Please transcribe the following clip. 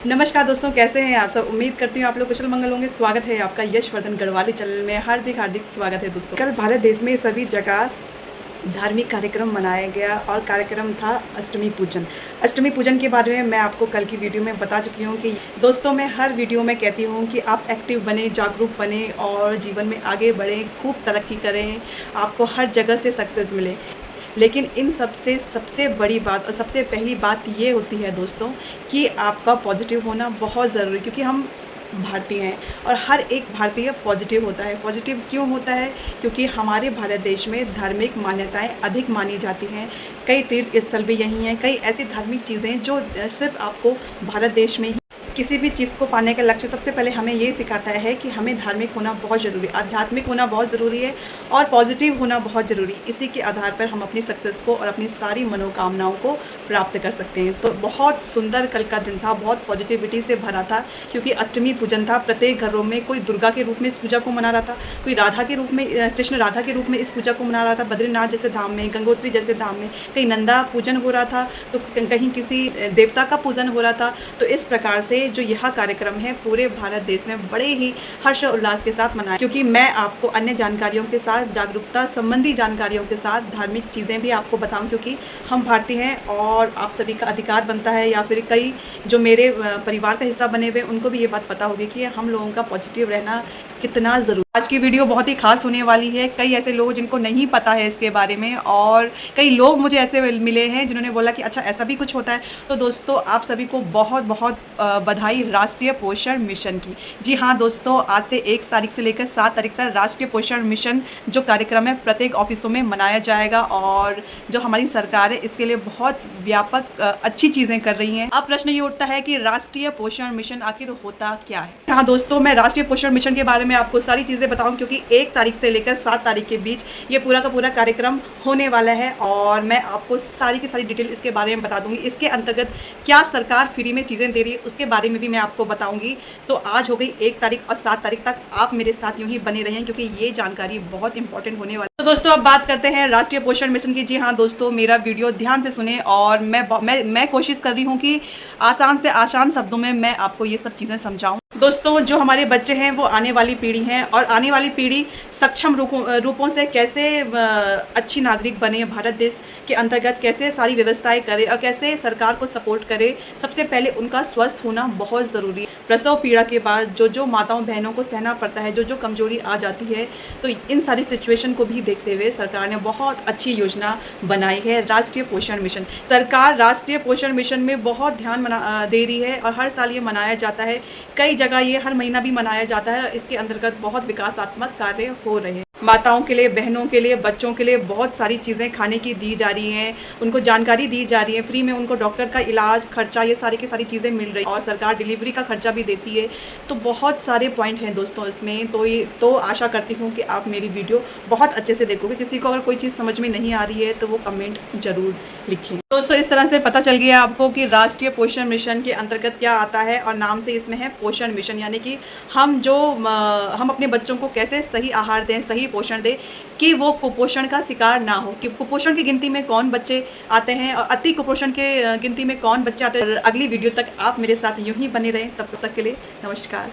नमस्कार दोस्तों, कैसे हैं आप सब। उम्मीद करती हूँ आप लोग कुशल मंगल होंगे। स्वागत है आपका यशवर्धन गढ़वाली चैनल में। हार्दिक हार्दिक स्वागत है दोस्तों। कल भारत देश में सभी जगह धार्मिक कार्यक्रम मनाया गया और कार्यक्रम था अष्टमी पूजन। अष्टमी पूजन के बारे में मैं आपको कल की वीडियो में बता चुकी हूँ कि दोस्तों मैं हर वीडियो में कहती हूँ कि आप एक्टिव बने, जागरूक बने और जीवन में आगे बढ़ें, खूब तरक्की करें, आपको हर जगह से सक्सेस मिले। लेकिन इन सबसे बड़ी बात और सबसे पहली बात ये होती है दोस्तों कि आपका पॉजिटिव होना बहुत ज़रूरी, क्योंकि हम भारतीय हैं और हर एक भारतीय पॉजिटिव होता है। पॉजिटिव क्यों होता है? क्योंकि हमारे भारत देश में धार्मिक मान्यताएं अधिक मानी जाती हैं। कई तीर्थ स्थल भी यहीं हैं, कई ऐसी धार्मिक चीज़ें जो सिर्फ आपको भारत देश में ही। किसी भी चीज़ को पाने का लक्ष्य सबसे पहले हमें ये सिखाता है कि हमें धार्मिक होना बहुत ज़रूरी, आध्यात्मिक होना बहुत ज़रूरी है और पॉजिटिव होना बहुत ज़रूरी। इसी के आधार पर हम अपनी सक्सेस को और अपनी सारी मनोकामनाओं को प्राप्त कर सकते हैं। तो बहुत सुंदर कल का दिन था, बहुत पॉजिटिविटी से भरा था, क्योंकि अष्टमी पूजन था। प्रत्येक घरों में कोई दुर्गा के रूप में इस पूजा को मना रहा था, कोई राधा के रूप में, कृष्ण राधा के रूप में इस पूजा को मना रहा था। बद्रीनाथ जैसे धाम में, गंगोत्री जैसे धाम में कहीं नंदा पूजन हो रहा था, तो कहीं किसी देवता का पूजन हो रहा था। तो इस प्रकार से जो यह कार्यक्रम है पूरे भारत देश में बड़े ही हर्ष उल्लास के साथ मनाया। क्योंकि मैं आपको अन्य जानकारियों के साथ, जागरूकता संबंधी जानकारियों के साथ धार्मिक चीज़ें भी आपको बताऊं, क्योंकि हम भारतीय हैं और आप सभी का अधिकार बनता है, या फिर कई जो मेरे परिवार का हिस्सा बने हुए उनको भी ये बात पता होगी कि हम लोगों का पॉजिटिव रहना कितना ज़रूरी। आज की वीडियो बहुत ही खास होने वाली है। कई ऐसे लोग जिनको नहीं पता है इसके बारे में, और कई लोग मुझे ऐसे मिले हैं जिन्होंने बोला कि अच्छा ऐसा भी कुछ होता है। तो दोस्तों आप सभी को बहुत बहुत बधाई राष्ट्रीय पोषण मिशन की। जी हाँ दोस्तों, आज से 1 तारीख से लेकर 7 तारीख तक राष्ट्रीय पोषण मिशन जो कार्यक्रम है प्रत्येक ऑफिसों में मनाया जाएगा, और जो हमारी सरकार है इसके लिए बहुत व्यापक अच्छी चीज़ें कर रही हैं। अब प्रश्न ये उठता है कि राष्ट्रीय पोषण मिशन आखिर होता क्या है। हाँ दोस्तों, मैं राष्ट्रीय पोषण मिशन के बारे में आपको सारी चीज़ें बताऊं, क्योंकि 1 तारीख से लेकर 7 तारीख के बीच ये पूरा का पूरा कार्यक्रम होने वाला है, और मैं आपको सारी की सारी डिटेल इसके बारे में बता दूंगी। इसके अंतर्गत क्या सरकार फ्री में चीज़ें दे रही है उसके बारे में भी मैं आपको बताऊंगी। तो आज हो गई 1 तारीख और 7 तारीख तक आप मेरे साथ यूं ही बने रहें, क्योंकि ये जानकारी बहुत इंपॉर्टेंट होने वाली है। तो दोस्तों अब बात करते हैं राष्ट्रीय पोषण मिशन की। जी हाँ दोस्तों, मेरा वीडियो ध्यान से सुने, और मैं कोशिश कर रही हूँ कि आसान से आसान शब्दों में मैं आपको ये सब चीज़ें समझाऊं। दोस्तों जो हमारे बच्चे हैं वो आने वाली पीढ़ी हैं, और आने वाली पीढ़ी सक्षम रूपों से कैसे अच्छी नागरिक बने, भारत देश के अंतर्गत कैसे सारी व्यवस्थाएं करे और कैसे सरकार को सपोर्ट करे। सबसे पहले उनका स्वस्थ होना बहुत ज़रूरी है। प्रसव पीड़ा के बाद जो माताओं बहनों को सहना पड़ता है, जो कमजोरी आ जाती है, तो इन सारी सिचुएशन को भी देखते हुए सरकार ने बहुत अच्छी योजना बनाई है राष्ट्रीय पोषण मिशन। सरकार राष्ट्रीय पोषण मिशन में बहुत ध्यान दे रही है, और हर साल ये मनाया जाता है। कई जगह ये हर महीना भी मनाया जाता है। इसके अंतर्गत बहुत विकासात्मक कार्य हो रहे हैं। माताओं के लिए, बहनों के लिए, बच्चों के लिए बहुत सारी चीज़ें खाने की दी जा रही हैं, उनको जानकारी दी जा रही है, फ्री में उनको डॉक्टर का इलाज खर्चा, ये सारी की सारी चीज़ें मिल रही है, और सरकार डिलीवरी का खर्चा भी देती है। तो बहुत सारे पॉइंट हैं दोस्तों इसमें। तो आशा करती हूँ कि आप मेरी वीडियो बहुत अच्छे से देखोगे। किसी को अगर कोई चीज़ समझ में नहीं आ रही है तो वो कमेंट जरूर लिखें। दोस्तों इस तरह से पता चल गया आपको कि राष्ट्रीय पोषण मिशन के अंतर्गत क्या आता है, और नाम से इसमें है पोषण मिशन, यानी कि हम अपने बच्चों को कैसे सही आहार दें, सही पोषण दें, कि वो कुपोषण का शिकार ना हो। कि कुपोषण की गिनती में कौन बच्चे आते हैं और अति कुपोषण के गिनती में कौन बच्चे आते हैं। अगली वीडियो तक आप मेरे साथ यूं ही बने रहें। तब तक के लिए नमस्कार।